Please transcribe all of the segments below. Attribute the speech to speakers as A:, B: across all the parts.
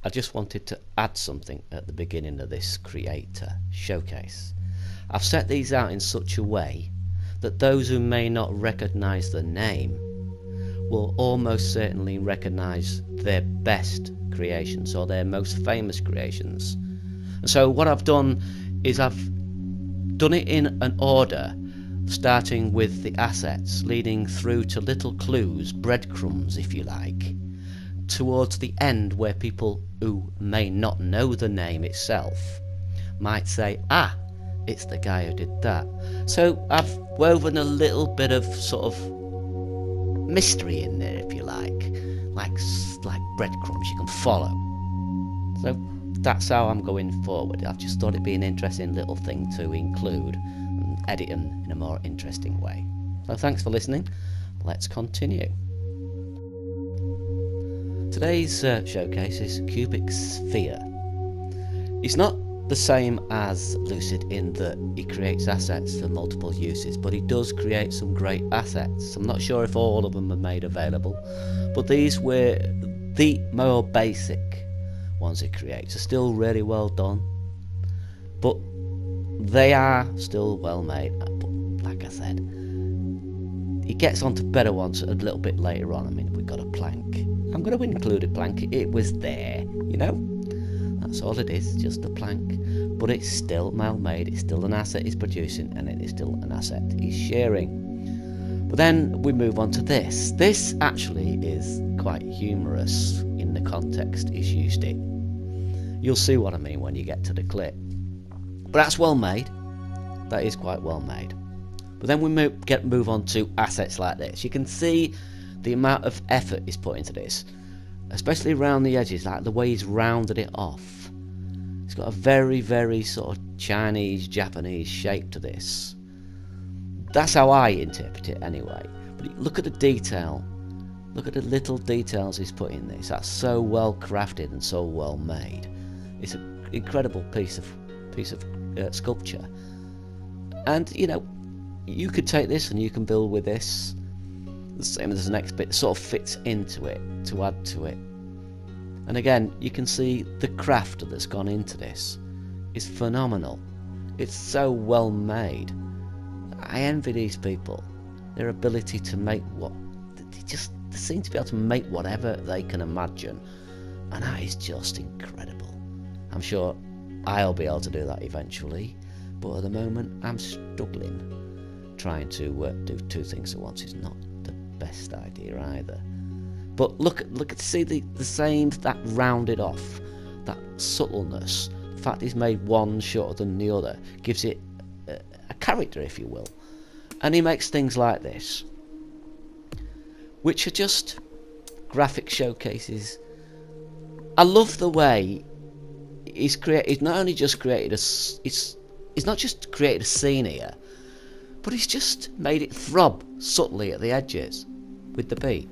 A: I just wanted to add something at the beginning of this creator showcase. I've set these out in such a way that those who may not recognise the name will almost certainly recognise their best creations or their most famous creations. And so what I've done is I've done it in an order, starting with the assets, leading through to little clues, breadcrumbs if you like, towards the end where people who may not know the name itself might say, ah, it's the guy who did that. So I've woven a little bit of sort of mystery in there, if you like breadcrumbs you can follow. So that's how I'm going forward. I've just thought it'd be an interesting little thing to include and edit in a more interesting way. So thanks for listening. Let's continue. Today's showcase is Cubixphere. It's not the same as Lucid in that he creates assets for multiple uses, but he does create some great assets. I'm not sure if all of them are made available, but these were the more basic ones he creates. Are still really well done, but they are still well made. But like I said, he gets onto better ones a little bit later on. I mean, we've got a plank. I'm going to include a plank. It was there, you know. That's all it is, just a plank. But it's still well made, it's still an asset he's producing, and it is still an asset he's sharing. But then we move on to this. This actually is quite humorous in the context he's used it. You'll see what I mean when you get to the clip. But that's well made. That is quite well made. But then we move on to assets like this. You can see the amount of effort he's put into this, especially around the edges, like the way he's rounded it off. It's got a very, very sort of Chinese, Japanese shape to this. That's how I interpret it anyway. But look at the detail. Look at the little details he's put in this. That's so well crafted and so well made. It's an incredible piece of sculpture. And you know, you could take this and you can build with this. The same as the next bit sort of fits into it to add to it. And again, you can see the craft that's gone into this is phenomenal. It's so well made. I envy these people. Their ability to make they seem to be able to make whatever they can imagine. And that is just incredible. I'm sure I'll be able to do that eventually. But at the moment, I'm struggling. Trying to do two things at once is not the best idea either. But look at see the same, that rounded off, that subtleness. The fact he's made one shorter than the other gives it a character, if you will. And he makes things like this, which are just graphic showcases. I love the way he's not only just created he's not just created a scene here, but he's just made it throb subtly at the edges with the beat.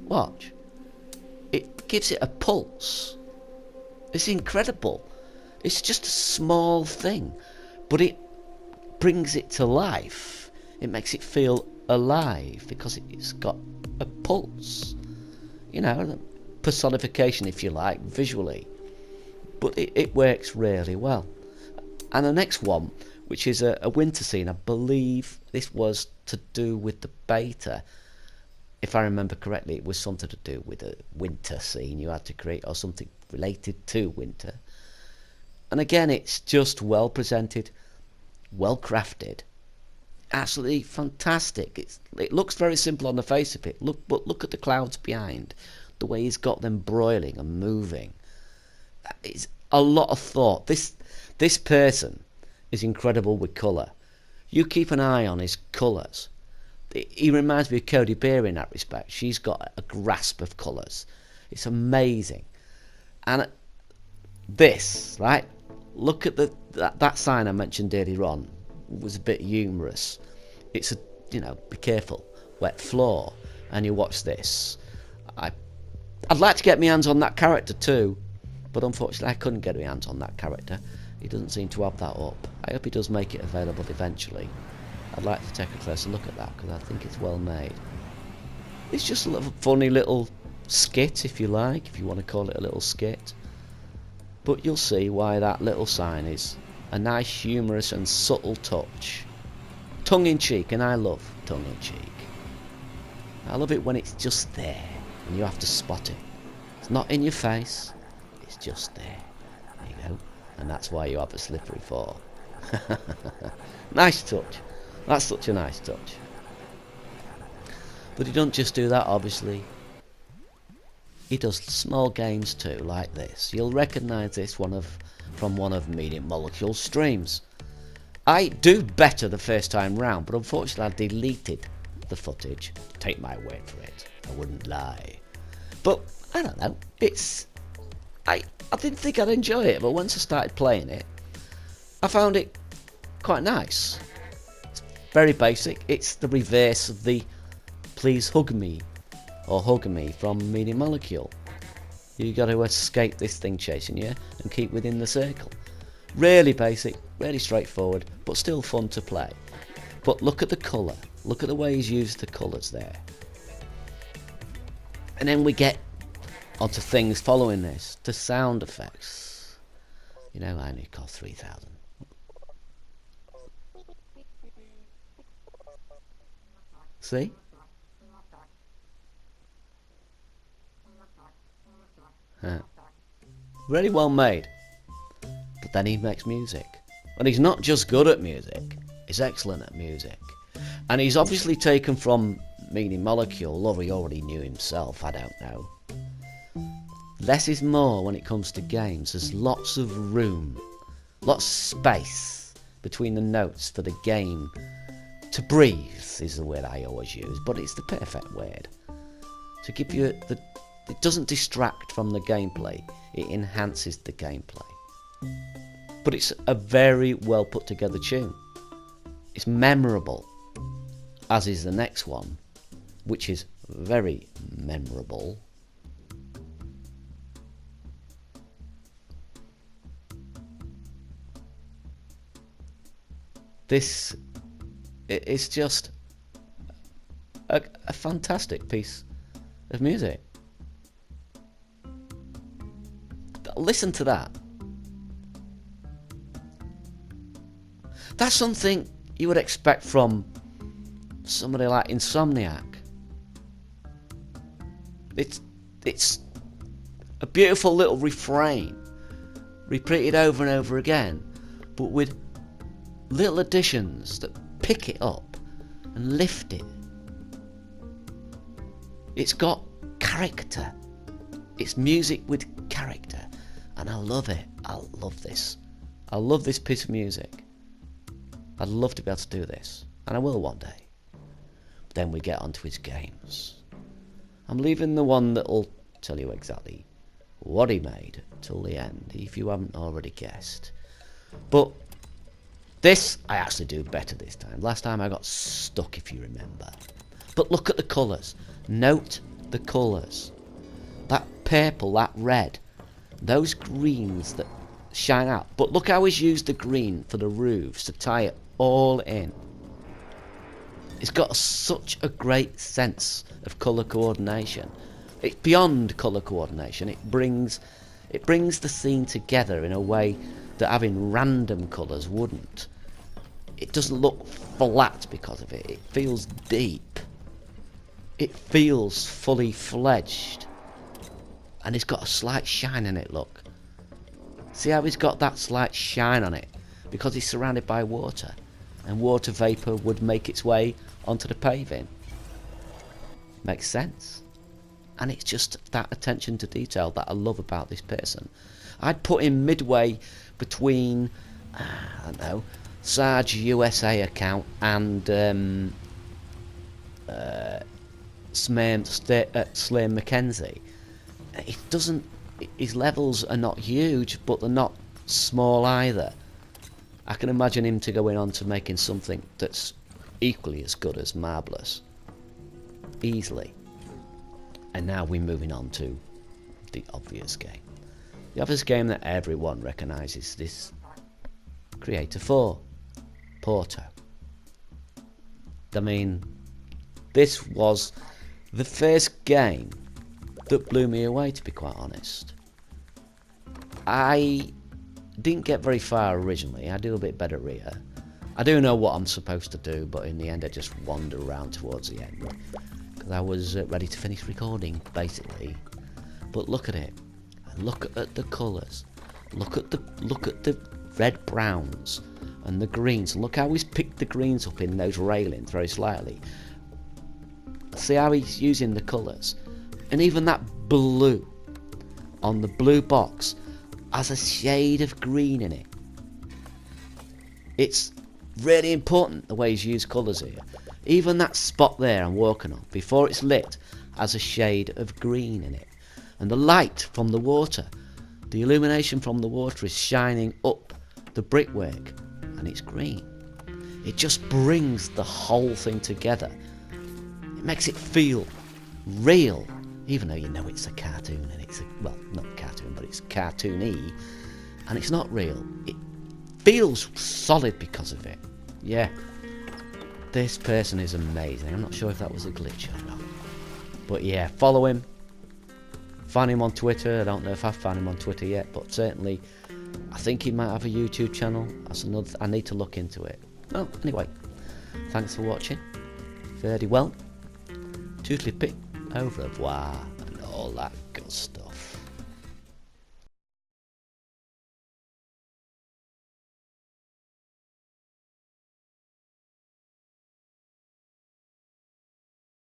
A: Watch. It gives it a pulse. It's incredible. It's just a small thing, but it brings it to life. It makes it feel alive because it's got a pulse. You know, personification, if you like, visually. But it works really well. And the next one, which is a winter scene, I believe this was to do with the beta. If I remember correctly, it was something to do with a winter scene you had to create, or something related to winter. And again, it's just well presented, well crafted, absolutely fantastic. It looks very simple on the face of it. But look at the clouds behind, the way he's got them broiling and moving. It's a lot of thought. This person is incredible with colour. You keep an eye on his colours. He reminds me of Cody Beer in that respect. She's got a grasp of colours. It's amazing. And this, right? Look at that sign I mentioned earlier on. It was a bit humorous. It's be careful, wet floor. And you watch this. I'd like to get my hands on that character too, but unfortunately I couldn't get my hands on that character. He doesn't seem to have that up. I hope he does make it available eventually. I'd like to take a closer look at that because I think it's well made. It's just a little funny little skit, if you like, if you want to call it a little skit. But you'll see why that little sign is a nice, humorous and subtle touch. Tongue-in-cheek, and I love tongue-in-cheek. I love it when it's just there, and you have to spot it. It's not in your face, it's just there. There you go. And that's why you have a slippery fall. Nice touch. That's such a nice touch. But he doesn't just do that, obviously. He does small games too, like this. You'll recognise this from one of Medium Molecule's streams. I do better the first time round, but unfortunately I deleted the footage. Take my word for it. I wouldn't lie. But, I don't know. I didn't think I'd enjoy it, but once I started playing it, I found it quite nice. It's very basic. It's the reverse of the Please Hug Me or Hug Me from Medium Molecule. You got to escape this thing chasing you and keep within the circle. Really basic, really straightforward, but still fun to play. But look at the colour. Look at the way he's used the colours there. And then we get onto things following this. The sound effects. You know, I only cost 3,000. See? Very well made. But then he makes music. And he's not just good at music, he's excellent at music. And he's obviously taken from Medium Molecule, or he already knew himself, I don't know. Less is more when it comes to games. There's lots of room, lots of space between the notes for the game to breathe, is the word I always use, but it's the perfect word. To give you it doesn't distract from the gameplay, it enhances the gameplay. But it's a very well put together tune. It's memorable, as is the next one, which is very memorable. This is just a fantastic piece of music. Listen to that. That's something you would expect from somebody like Insomniac. It's a beautiful little refrain, repeated over and over again, but with little additions that pick it up and lift it. It's got character. It's music with character, and I love it. I love this. I love this piece of music. I'd love to be able to do this, and I will one day. But then we get onto his games. I'm leaving the one that'll tell you exactly what he made till the end, if you haven't already guessed. But this, I actually do better this time. Last time I got stuck, if you remember. But look at the colours. Note the colours. That purple, that red, those greens that shine out. But look how he's used the green for the roofs to tie it all in. It's got such a great sense of colour coordination. It's beyond colour coordination. It brings the scene together in a way that having random colours wouldn't. It doesn't look flat because of it. It feels deep. It feels fully fledged. And it's got a slight shine in it, look. See how he's got that slight shine on it? Because he's surrounded by water. And water vapour would make its way onto the paving. Makes sense. And it's just that attention to detail that I love about this person. I'd put him midway between, I don't know, Sarge USA account and Slane Mackenzie. It doesn't. His levels are not huge, but they're not small either. I can imagine him to going on to making something that's equally as good as Marvellous. Easily. And now we're moving on to the obvious game. The obvious game that everyone recognises this creator for. Porto. I mean, this was the first game that blew me away, to be quite honest. I didn't get very far originally. I do a bit better here. I do know what I'm supposed to do, but in the end I just wandered around towards the end because I was ready to finish recording, basically. But look at it. Look at the colours. Look at the red browns and the greens. Look how he's picked the greens up in those railings very slightly. See how he's using the colours, and even that blue on the blue box has a shade of green in it. It's really important the way he's used colours here. Even that spot there I'm working on, before it's lit, has a shade of green in it. And the light from the water, the illumination from the water is shining up the brickwork, and it's green. It just brings the whole thing together. It makes it feel real, even though you know it's a cartoon, and it's well, not a cartoon, but it's cartoony, and it's not real. It feels solid because of it. Yeah, this person is amazing. I'm not sure if that was a glitch or not, but yeah, follow him. Find him on Twitter. I don't know if I've found him on Twitter yet, but certainly I think he might have a YouTube channel. That's another. I need to look into it. Well, anyway, thanks for watching. Very well. Tootly pick, au revoir, and all that good stuff.